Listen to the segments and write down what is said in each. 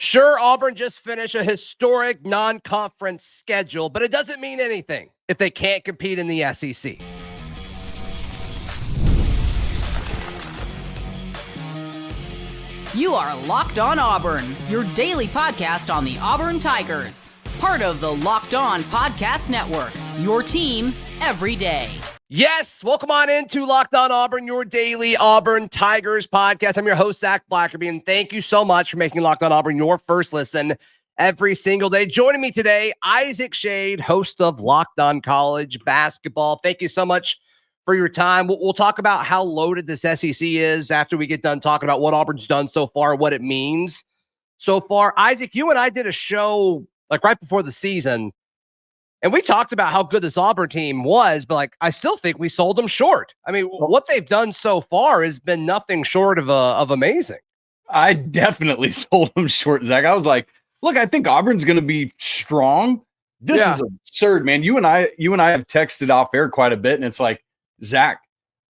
Sure, Auburn just finished a historic non-conference schedule, but it doesn't mean anything if they can't compete in the SEC. You are Locked On Auburn, your daily podcast on the Auburn Tigers. Part of the Locked On Podcast Network, your team every day. Yes, welcome on into Locked On Auburn, your daily Auburn Tigers podcast. I'm your host, Zac Blackerby, and thank you so much for making Locked On Auburn your first listen every single day. Joining me today, Isaac Schade, host of Locked On College Basketball. Thank you so much for your time. We'll talk about how loaded this SEC is after we get done talking about what Auburn's done so far, what it means so far. Isaac, you and I did a show like right before the season, and we talked about how good this Auburn team was, but like I still think we sold them short. I mean, what they've done so far has been nothing short of amazing. I definitely sold them short, Zach. I was like, look, I think Auburn's going to be strong. This is absurd, man. You and I have texted off air quite a bit, and it's like, Zach,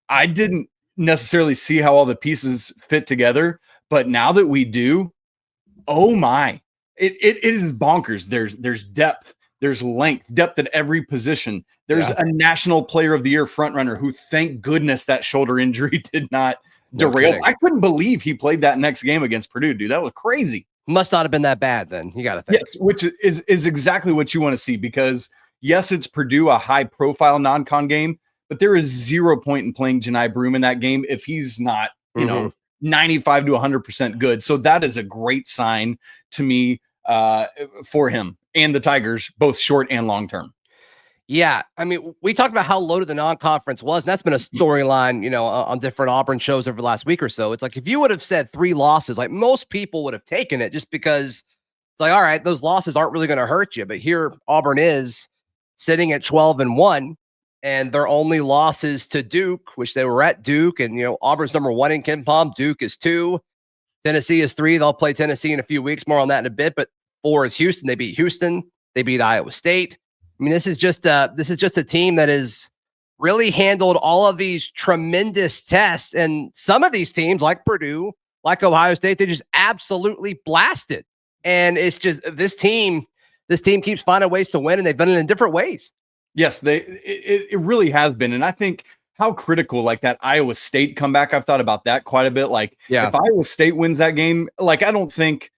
I didn't necessarily see how all the pieces fit together, but now that we do, oh my, it is bonkers. There's depth, there's length, depth at every position. There's a National Player of the Year frontrunner who, thank goodness, that shoulder injury did not derail. I couldn't believe he played that next game against Purdue, dude. That was crazy. Must not have been that bad then. You got to think. Yes, which is exactly what you want to see, because yes, it's Purdue, a high profile non-con game, but there is 0 point in playing Janiah Broom in that game if he's not, 95 to 100% good. So that is a great sign to me for him and the Tigers, both short and long term. Yeah, I mean, we talked about how loaded the non-conference was, and that's been a storyline, on different Auburn shows over the last week or so. It's like if you would have said 3 losses, like most people would have taken it just because it's like, all right, those losses aren't really going to hurt you. But here Auburn is sitting at 12-1. And their only losses to Duke, which they were at Duke, and Auburn's number 1 in KenPom. Duke is 2. Tennessee is 3. They'll play Tennessee in a few weeks. More on that in a bit. But 4 is Houston. They beat Houston. They beat Iowa State. I mean, this is just a team that has really handled all of these tremendous tests. And some of these teams, like Purdue, like Ohio State, they just absolutely blasted. And it's just this team keeps finding ways to win, and they've done it in different ways. Yes, it really has been. And I think how critical, like that Iowa State comeback, I've thought about that quite a bit. Like, if Iowa State wins that game, like, I don't think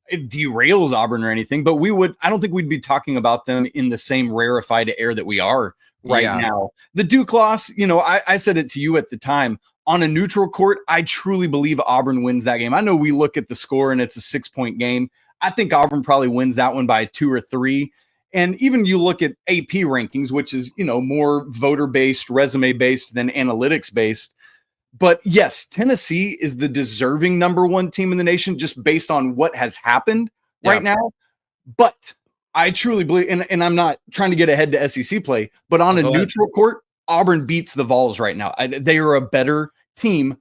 it derails Auburn or anything, but I don't think we'd be talking about them in the same rarefied air that we are right now. The Duke loss, I said it to you at the time, on a neutral court, I truly believe Auburn wins that game. I know we look at the score and it's a 6-point game. I think Auburn probably wins that one by 2 or 3. And even you look at AP rankings, which is, more voter-based, resume-based than analytics-based. But yes, Tennessee is the deserving number 1 team in the nation just based on what has happened right now. But I truly believe, and I'm not trying to get ahead to SEC play, but on a neutral court, Auburn beats the Vols right now. They are a better team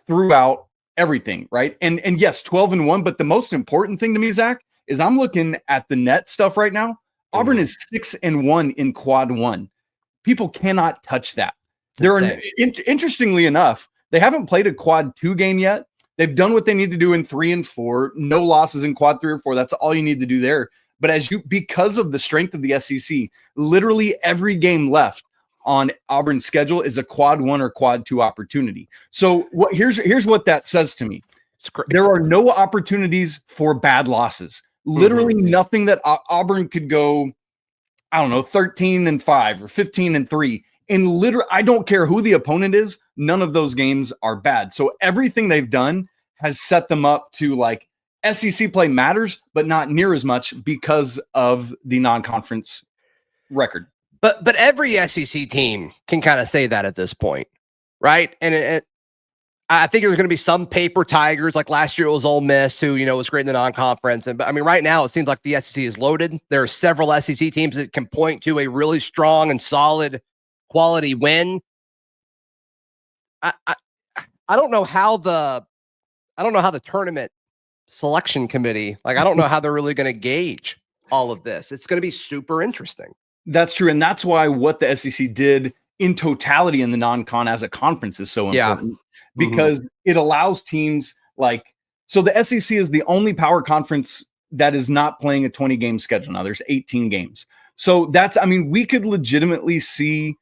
throughout everything, right? And yes, 12-1, but the most important thing to me, Zach, is I'm looking at the net stuff right now. Auburn is 6-1 in quad 1. People cannot touch that. Interestingly enough, they haven't played a quad 2 game yet. They've done what they need to do in 3 and 4. No losses in quad 3 or 4. That's all you need to do there. But because of the strength of the SEC, literally every game left on Auburn's schedule is a quad 1 or quad 2 opportunity. So here's what that says to me. There are no opportunities for bad losses. Literally nothing that Auburn could go, 13-5 or 15-3. And literally, I don't care who the opponent is. None of those games are bad. So everything they've done has set them up to, like, SEC play matters, but not near as much because of the non-conference record. But every SEC team can kind of say that at this point, right? And I think there's going to be some paper Tigers, like last year it was Ole Miss, who, was great in the non-conference. But I mean, right now it seems like the SEC is loaded. There are several SEC teams that can point to a really strong and solid quality win. I don't know how the tournament selection committee, like, I don't know how they're really going to gauge all of this. It's going to be super interesting. That's true. And that's why what the SEC did in totality in the non-con as a conference is so important, because it allows teams like, so the SEC is the only power conference that is not playing a 20-game schedule. Now there's 18 games. So we could legitimately see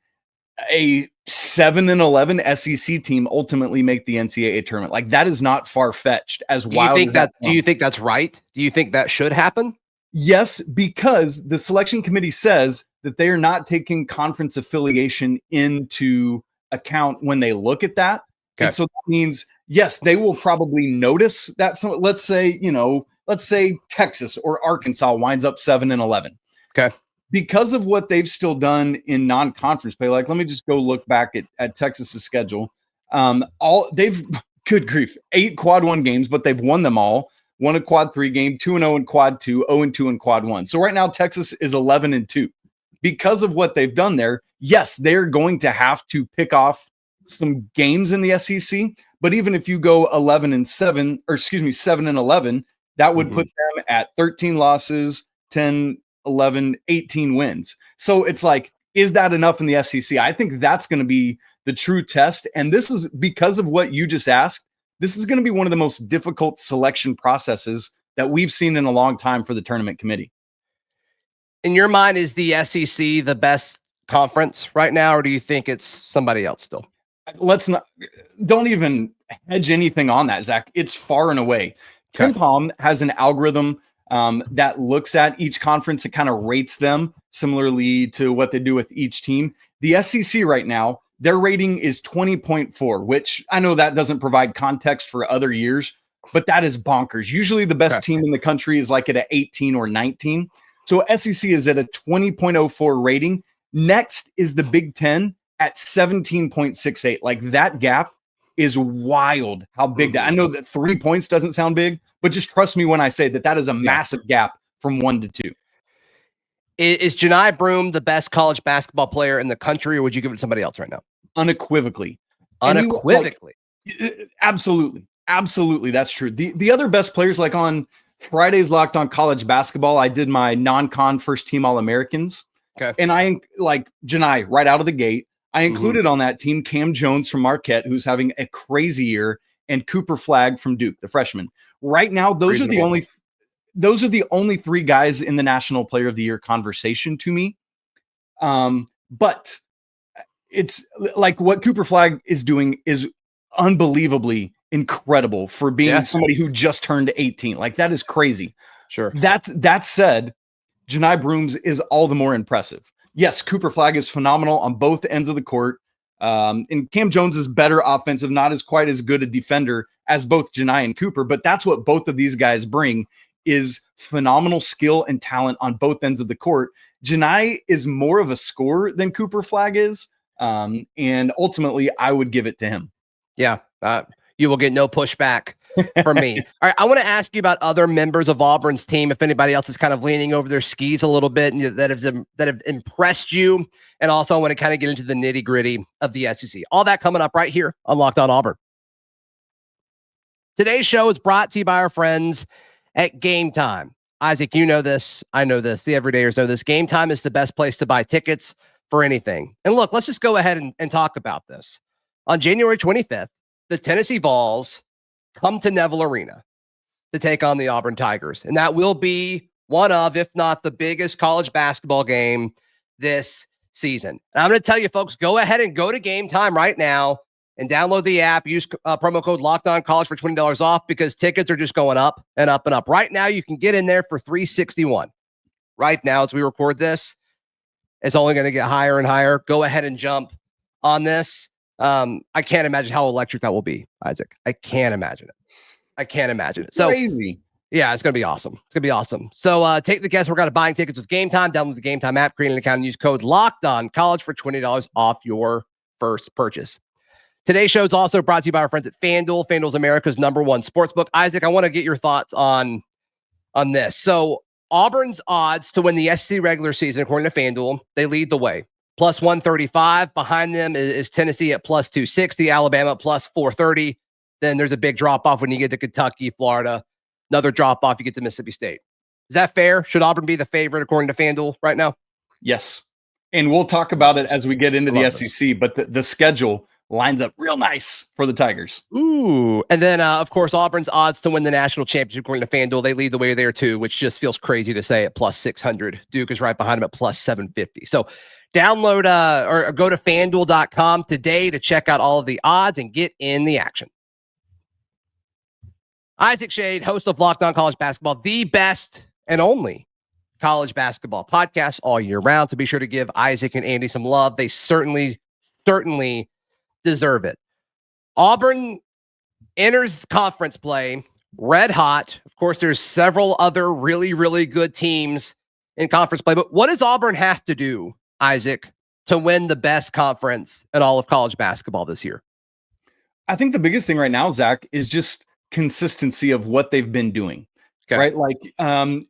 a 7-11 SEC team ultimately make the NCAA tournament. Like, that is not far-fetched. Do you think that's right? Do you think that should happen? Yes, because the selection committee says that they are not taking conference affiliation into account when they look at that. Okay. And so that means, yes, they will probably notice that. So let's say Texas or Arkansas winds up 7-11. Okay. Because of what they've still done in non-conference play, like, let me just go look back at Texas's schedule. Good grief, 8 quad 1 games, but they've won them all. Won a quad 3 game, 2-0 in quad 2, 0-2 in quad 1. So right now, Texas is 11-2. Because of what they've done there, yes, they're going to have to pick off some games in the SEC. But even if you go 7-11, that would put them at 13 losses, 10, 11, 18 wins. So it's like, is that enough in the SEC? I think that's going to be the true test. And this is because of what you just asked. This is going to be one of the most difficult selection processes that we've seen in a long time for the tournament committee. In your mind, is the SEC the best conference right now, or do you think it's somebody else still? Don't even hedge anything on that, Zach. It's far and away. Okay. KenPom has an algorithm that looks at each conference and kind of rates them similarly to what they do with each team. The SEC right now, their rating is 20.4, which I know that doesn't provide context for other years, but that is bonkers. Usually the best team in the country is like at an 18 or 19. So SEC is at a 20.04 rating. Next is the Big Ten at 17.68. Like, that gap is wild how big that. I know that 3 points doesn't sound big, but just trust me when I say that is a massive gap from 1 to 2. Is Janiah Broom the best college basketball player in the country, or would you give it to somebody else right now? Unequivocally. Absolutely. Absolutely. That's true. The other best players, like on Friday's Locked On College Basketball, I did my non-con first team All-Americans. Okay. And I like Janiah right out of the gate. I included on that team Cam Jones from Marquette, who's having a crazy year, and Cooper Flagg from Duke, the freshman. Right now, those are the only 3 guys in the National Player of the Year conversation to me. But it's like what Cooper Flagg is doing is unbelievably incredible for being somebody who just turned 18. Like, that is crazy. Sure. That said, Janiah Broom's is all the more impressive. Yes, Cooper Flagg is phenomenal on both ends of the court. And Cam Jones is better offensive, not as quite as good a defender as both Janiah and Cooper, but that's what both of these guys bring, is phenomenal skill and talent on both ends of the court. Janiah is more of a scorer than Cooper Flagg is. And ultimately I would give it to him. Yeah. You will get no pushback from me. All right. I want to ask you about other members of Auburn's team. If anybody else is kind of leaning over their skis a little bit and that have impressed you. And also I want to kind of get into the nitty gritty of the SEC. All that coming up right here on Locked On Auburn. Today's show is brought to you by our friends at Game Time. Isaac, you know this. I know this. The everydayers know this. Game Time is the best place to buy tickets for anything. And look, let's just go ahead and talk about this. On January 25th, the Tennessee Vols come to Neville Arena to take on the Auburn Tigers. And that will be one of, if not the biggest college basketball game this season. And I'm going to tell you, folks, go ahead and go to Game Time right now and download the app. Use promo code LOCKEDONCollege for $20 off, because tickets are just going up and up and up. Right now, you can get in there for $361. Right now, as we record this, it's only going to get higher and higher. Go ahead and jump on this. I can't imagine how electric that will be, Isaac. I can't imagine it. So crazy. Yeah, it's going to be awesome. It's going to be awesome. So take the guesswork out of buying tickets with Game Time. Download the Game Time app, create an account, and use code LOCKEDONCollege for $20 off your first purchase. Today's show is also brought to you by our friends at FanDuel. FanDuel's America's #1 sportsbook. Isaac, I want to get your thoughts on this. So Auburn's odds to win the SEC regular season, according to FanDuel, they lead the way. Plus 135. Behind them is Tennessee at plus 260, Alabama plus 430. Then there's a big drop-off when you get to Kentucky, Florida. Another drop-off, you get to Mississippi State. Is that fair? Should Auburn be the favorite according to FanDuel right now? Yes. And we'll talk about it as we get into the SEC, but the schedule lines up real nice for the Tigers. Ooh. And then, of course, Auburn's odds to win the national championship according to FanDuel, they lead the way there too, which just feels crazy to say at plus 600. Duke is right behind them at plus 750. So download or go to FanDuel.com today to check out all of the odds and get in the action. Isaac Schade, host of Locked On College Basketball, the best and only college basketball podcast all year round. So be sure to give Isaac and Andy some love. They certainly deserve it. Auburn enters conference play red hot. Of course, there's several other really, really good teams in conference play. But what does Auburn have to do, Isaac, to win the best conference in all of college basketball this year? I think the biggest thing right now, Zach, is just consistency of what they've been doing. Okay. Right. Like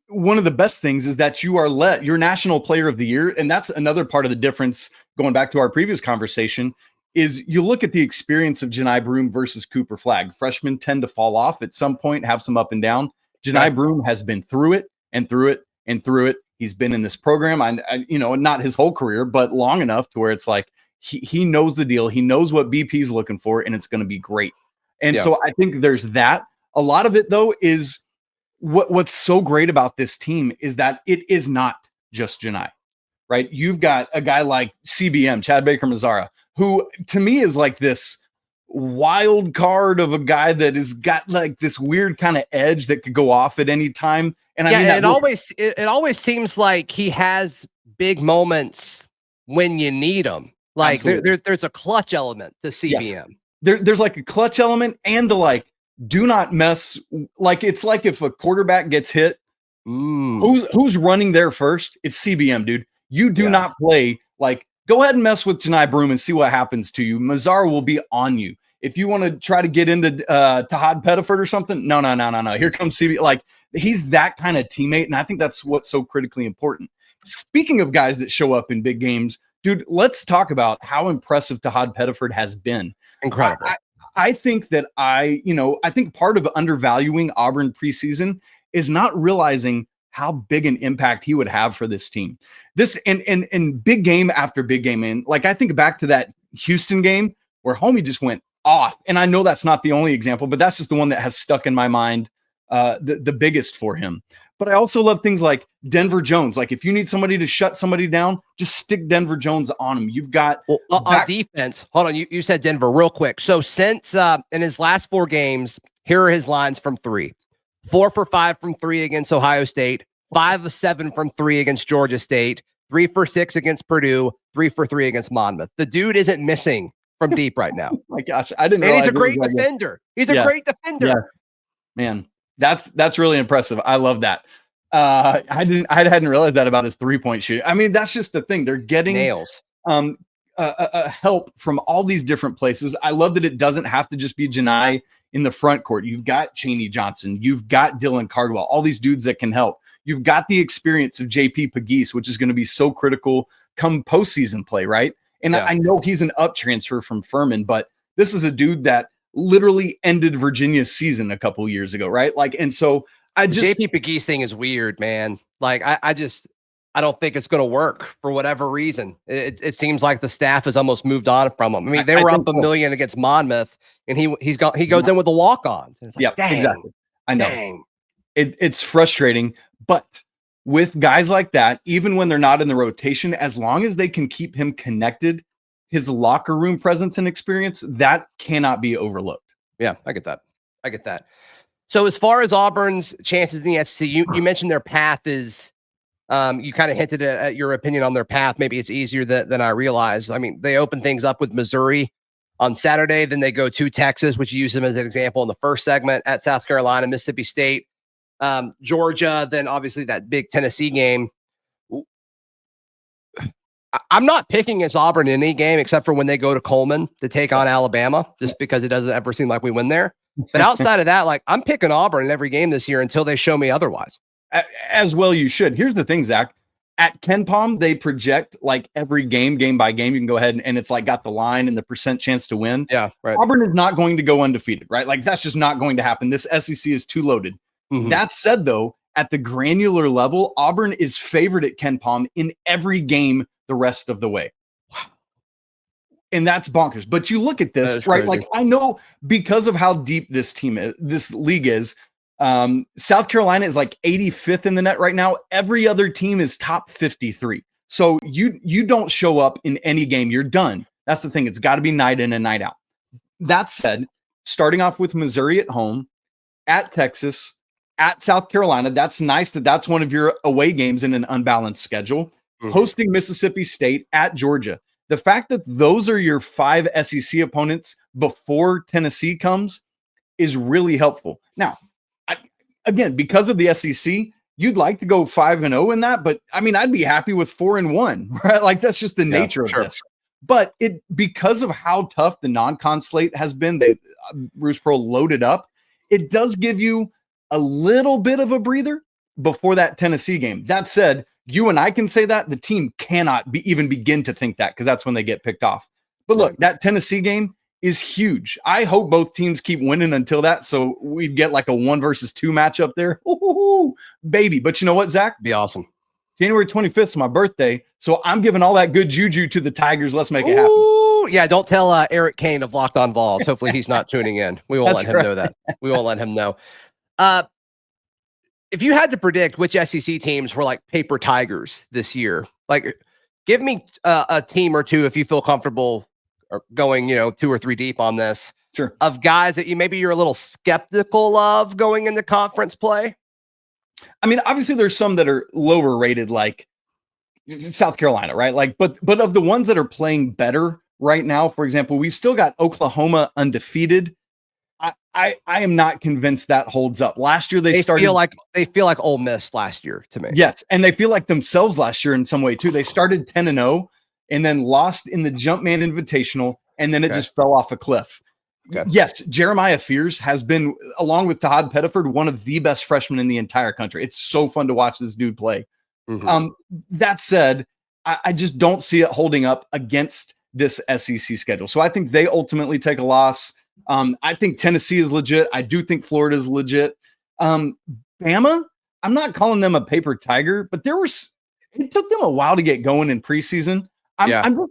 one of the best things is that you're National Player of the Year. And that's another part of the difference going back to our previous conversation is you look at the experience of Janiah Broom versus Cooper Flagg. Freshmen tend to fall off at some point, have some up and down. Janiah Broom has been through it and through it and through it. He's been in this program, I not his whole career, but long enough to where it's like he knows the deal. He knows what BP's looking for, and it's going to be great. And so I think there's that. A lot of it, though, is what's so great about this team is that it is not just Janiah, right? You've got a guy like CBM, Chad Baker Mazara, who to me is like this wild card of a guy that has got like this weird kind of edge that could go off at any time. And I mean, it always seems like he has big moments when you need them. Like there's a clutch element to CBM. Yes. There's like a clutch element and the like, do not mess. Like, it's like if a quarterback gets hit, who's running there first? It's CBM, dude. You do not play. Like, go ahead and mess with Janiah Broom and see what happens to you. Mazara will be on you. If you want to try to get into Tahad Pettiford or something, no. Here comes CBM. Like, he's that kind of teammate. And I think that's what's so critically important. Speaking of guys that show up in big games, dude, let's talk about how impressive Tahad Pettiford has been. Incredible. I think that I think part of undervaluing Auburn preseason is not realizing how big an impact he would have for this team. This and big game after big game. And like, I think back to that Houston game where homie just went off. And I know that's not the only example, but that's just the one that has stuck in my mind, the biggest for him. But I also love things like Denver Jones. Like, if you need somebody to shut somebody down, just stick Denver Jones on him. You've got on defense. Hold on. You said Denver real quick. So since in his last 4 games, here are his lines from 3. 4 for 5 from 3 against Ohio State, 5 of 7 from 3 against Georgia State, 3 for 6 against Purdue, 3 for 3 against Monmouth. The dude isn't missing from deep right now. Oh my gosh, I didn't know. And he's a great defender. He's a great defender. Yeah. Man. That's really impressive. I love that. I hadn't realized that about his 3-point shooting. I mean, that's just the thing. They're getting nails. Help from all these different places. I love that it doesn't have to just be Janiah in the front court. You've got Cheney Johnson. You've got Dylan Cardwell. All these dudes that can help. You've got the experience of JP Pegues, which is going to be so critical come postseason play, right? And I know he's an up transfer from Furman, but this is a dude that literally ended Virginia's season a couple years ago, right? Like, and so the JP Pegues thing is weird, man. Like, I don't think it's going to work for whatever reason. It seems like the staff has almost moved on from him. I mean, they were up $1 million against Monmouth, and he goes in with the walk-ons. It's like, dang, exactly. I know. Dang. It's frustrating, but with guys like that, even when they're not in the rotation, as long as they can keep him connected, his locker room presence and experience, that cannot be overlooked. Yeah, I get that. So as far as Auburn's chances in the SEC, you mentioned their path is, you kind of hinted at your opinion on their path. Maybe it's easier than I realized. I mean, they open things up with Missouri on Saturday, then they go to Texas, which you use them as an example in the first segment, at South Carolina, Mississippi State, Georgia, then obviously that big Tennessee game. I'm not picking against Auburn in any game except for when they go to Coleman to take on Alabama, just because it doesn't ever seem like we win there. But outside of that, like, I'm picking Auburn in every game this year until they show me otherwise. As well you should. Here's the thing, Zach. At KenPom, they project like every game by game. You can go ahead and it's like got the line and the percent chance to win. Yeah, right. Auburn is not going to go undefeated, right? Like, that's just not going to happen. This SEC is too loaded. Mm-hmm. That said, though, at the granular level, Auburn is favored at KenPom in every game the rest of the way. And that's bonkers. But you look at this, right? Crazy. Like, I know because of how deep this league is, South Carolina is like 85th in the net right now. Every other team is top 53. So you don't show up in any game, you're done. That's the thing. It's got to be night in and night out. That said, starting off with Missouri at home, at Texas, at South Carolina, that's nice that's one of your away games in an unbalanced schedule. Hosting Mississippi State, at Georgia. The fact that those are your 5 SEC opponents before Tennessee comes is really helpful. Now, again, because of the SEC, you'd like to go 5-0 in that, but I mean, I'd be happy with 4-1, right? Like, that's just the nature of this. But because of how tough the non-con slate has been, Bruce Pearl loaded up, it does give you a little bit of a breather before that Tennessee game. That said, you and I can say that the team cannot even begin to think that, because that's when they get picked off. But look, that Tennessee game is huge. I hope both teams keep winning until that, so we'd get like a 1 versus 2 matchup there. Ooh, baby. But you know what, Zach? Be awesome. January 25th is my birthday, so I'm giving all that good juju to the Tigers. Let's make it happen. Yeah, don't tell Eric Kane of Locked On Vols. Hopefully he's not tuning in. We won't let him know that. We won't let him know. If you had to predict which SEC teams were like paper tigers this year, like give me a team or two if you feel comfortable or going, 2 or 3 deep on this. Sure. Of guys that you're a little skeptical of going into conference play. I mean, obviously there's some that are lower rated, like South Carolina, right? Like, but of the ones that are playing better right now, for example, we've still got Oklahoma undefeated. I am not convinced that holds up. Last year they feel like Ole Miss last year to me. Yes, and they feel like themselves last year in some way too. They started 10-0 and then lost in the Jumpman Invitational, and then it just fell off a cliff. Okay. Yes, Jeremiah Fears has been, along with Todd Pettiford, one of the best freshmen in the entire country. It's so fun to watch this dude play. That said, I just don't see it holding up against this SEC schedule. So I think they ultimately take a loss. I think Tennessee is legit. I do think Florida is legit. Bama, I'm not calling them a paper tiger, but it took them a while to get going in preseason. I'm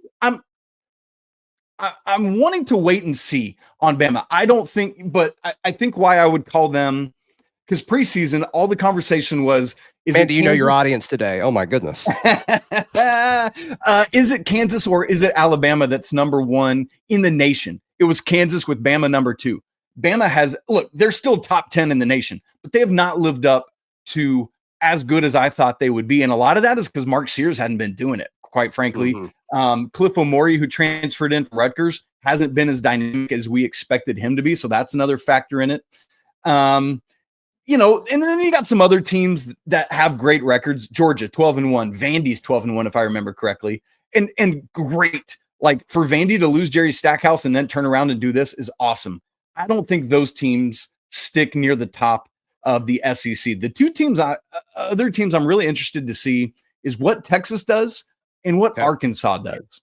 wanting to wait and see on Bama. I don't think, but I think why I would call them, because preseason, all the conversation was, do you know your audience today? Oh my goodness. Is it Kansas or is it Alabama that's number 1 in the nation? It was Kansas with Bama number 2. Bama they're still top 10 in the nation, but they have not lived up to as good as I thought they would be. And a lot of that is because Mark Sears hadn't been doing it, quite frankly. Cliff Omori, who transferred in from Rutgers, hasn't been as dynamic as we expected him to be. So that's another factor in it. And then you got some other teams that have great records. Georgia, 12-1. Vandy's 12-1, if I remember correctly. And great. Like, for Vandy to lose Jerry Stackhouse and then turn around and do this is awesome. I don't think those teams stick near the top of the SEC. The 2 teams, other teams I'm really interested to see is what Texas does and what Arkansas does.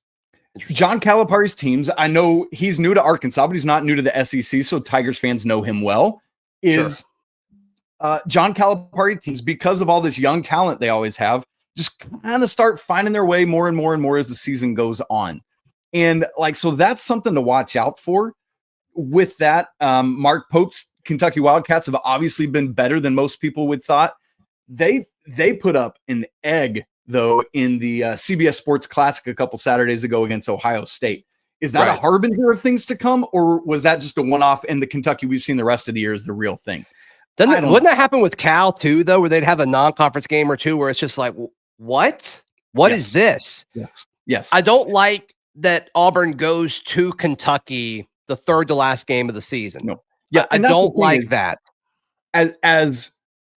John Calipari's teams, I know he's new to Arkansas, but he's not new to the SEC, so Tigers fans know him well, John Calipari teams, because of all this young talent they always have, just kind of start finding their way more and more and more as the season goes on. And so that's something to watch out for. With that, Mark Pope's Kentucky Wildcats have obviously been better than most people would thought. They put up an egg, though, in the CBS Sports Classic a couple Saturdays ago against Ohio State. Is that a harbinger of things to come, or was that just a one-off, and the Kentucky we've seen the rest of the year is the real thing? Wouldn't that happen with Cal too, though, where they'd have a non-conference game or two where it's just like, what? What is this? Yes. I don't like that Auburn goes to Kentucky the third to last game of the season. No. Yeah, I don't like that. As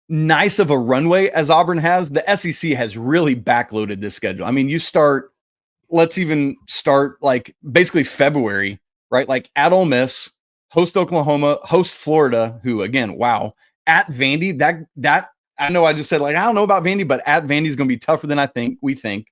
nice of a runway as Auburn has, the SEC has really backloaded this schedule. I mean, let's even start like basically February, right? Like at Ole Miss, host Oklahoma, host Florida, who again, wow, at Vandy, that I know I just said, like, I don't know about Vandy, but at Vandy is going to be tougher than we think.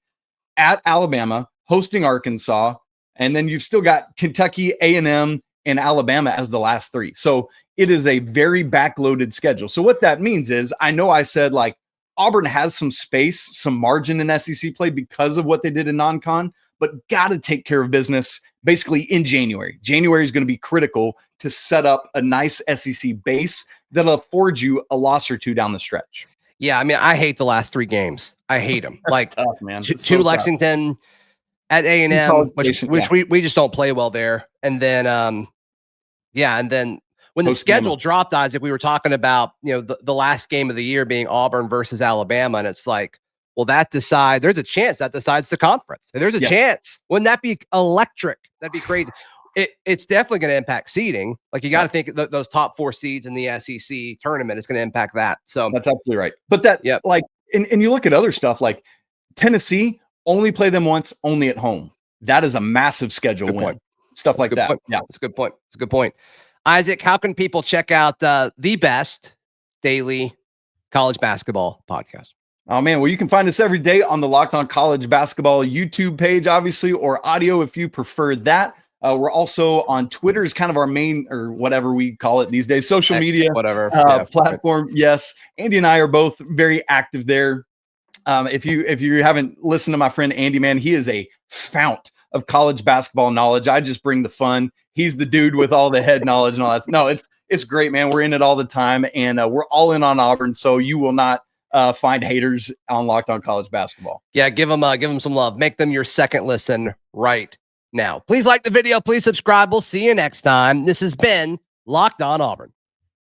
At Alabama, hosting Arkansas, and then you've still got Kentucky, A&M, and Alabama as the last 3. So it is a very backloaded schedule. So what that means is, I know I said like Auburn has some space, some margin in SEC play because of what they did in non-con, but got to take care of business basically in January. January is going to be critical to set up a nice SEC base that'll afford you a loss or two down the stretch. Yeah, I mean, I hate the last 3 games. I hate them. Like tough, man. To Lexington, at A&M, which we just don't play well there. And then, and then when the schedule dropped, Isaac, we were talking about, the last game of the year being Auburn versus Alabama. And it's like, well, there's a chance that decides the conference. There's a chance. Wouldn't that be electric? That'd be crazy. It's definitely going to impact seeding. Like, you got to think those top 4 seeds in the SEC tournament is going to impact that. So that's absolutely right. But and you look at other stuff like Tennessee, only play them once, only at home. That is a massive schedule win. Point. Stuff like that. Point. Yeah, that's a good point. It's a good point. Isaac, how can people check out the best daily college basketball podcast? Oh, man. Well, you can find us every day on the Locked On College Basketball YouTube page, obviously, or audio if you prefer that. We're also on Twitter is kind of our main, or whatever we call it these days, social media platform. Yes. Andy and I are both very active there. If you haven't listened to my friend Andy, man, he is a fount of college basketball knowledge. I just bring the fun. He's the dude with all the head knowledge and all that. No, it's great, man. We're in it all the time, and we're all in on Auburn, so you will not find haters on Locked On College Basketball. Yeah, give them some love. Make them your second listen right now. Please like the video. Please subscribe. We'll see you next time. This has been Locked On Auburn.